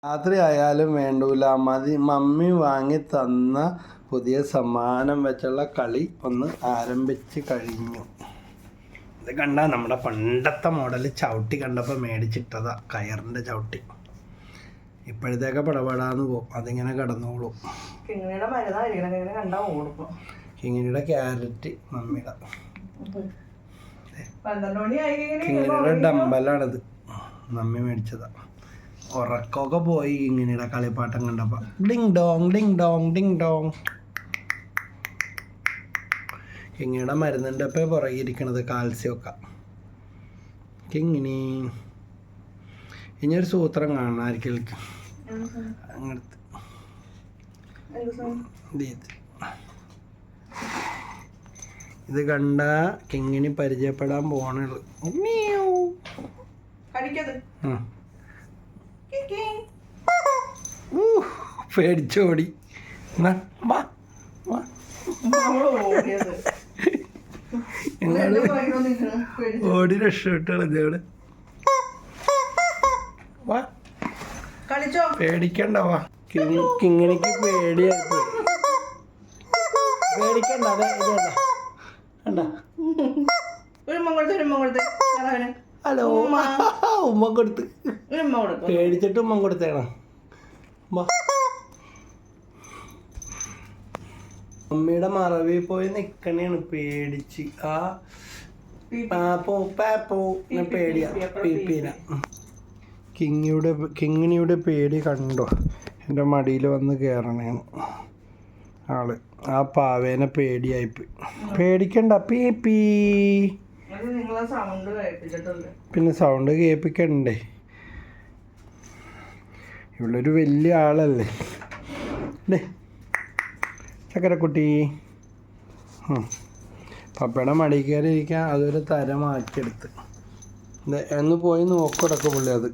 രാത്രി ആയാലും വേണ്ടൂല, മമ്മി വാങ്ങി തന്ന പുതിയ സമ്മാനം വെച്ചുള്ള കളി ഒന്ന് ആരംഭിച്ച് കഴിഞ്ഞു. ഇത് കണ്ട നമ്മുടെ പണ്ടത്തെ മോഡൽ ചവിട്ടി കണ്ടപ്പോൾ മേടിച്ചിട്ടതാ, കയറിൻ്റെ ചവിട്ടി. ഇപ്പോഴത്തേക്ക് പടപടാന്ന് പോകും, അതിങ്ങനെ കിടന്നോളും. കിങ്ങിണിയുടെ ക്യാരറ്റ് മമ്മിയുടെ, കിങ്ങിണിയുടെ ഡമ്പലാണിത്, മമ്മി മേടിച്ചതാ. ഉറക്കമൊക്കെ പോയി കിങ്ങിണിയുടെ കളിപ്പാട്ടം കണ്ടപ്പോൾ. Ding dong ding dong ding dong. കിങ്ങിണിയുടെ മരുന്നിൻ്റെ ഒപ്പം പുറകിരിക്കണത് കാൽസ്യമൊക്കെ. കിങ്ങിണി ഇനിയൊരു സൂത്രം കാണാമായിരിക്കും അങ്ങനത്തെ. ഇത് കണ്ട കിങ്ങിണി പരിചയപ്പെടാൻ പോണുള്ളൂ. പേടിച്ചോടി, ഓടി രക്ഷപ്പെട്ടാണ് ഇതേവിടെ. വാ പേടിക്കണ്ട, വാ. കിങ്ങിണിക്ക് പേടിയായിപ്പോയി. പേടിക്കണ്ട, അതെ ഇതല്ല കണ്ട. ഹലോ, ഉമ്മ കൊടുത്ത് പേടിച്ചിട്ട് ഉമ്മ കൊടുത്തേണം. മമ്മിയുടെ മറവിൽ പോയി നിക്കണേണ് പേടിച്ച്. ആ പേടിയാ പീപ്പീന. കിങ്ങിണിയുടെ പേടി കണ്ടോ, എൻ്റെ മടിയിൽ വന്ന് കയറണേന്ന് ആള്. ആ പാവേനെ പേടിയായിപ്പോയി. പേടിക്കണ്ട പീപ്പീ. പിന്നെ സൗണ്ട് കേൾപ്പിക്കണ്ടേ, ഇവളൊരു വലിയ ആളല്ലേ. ചക്കരക്കുട്ടി പപ്പയുടെ മടി കയറി ഇരിക്കാൻ അതൊരു തരമാക്കിയെടുത്ത്. എന്ന് പോയി നോക്കിടക്കും പുള്ളി അത്.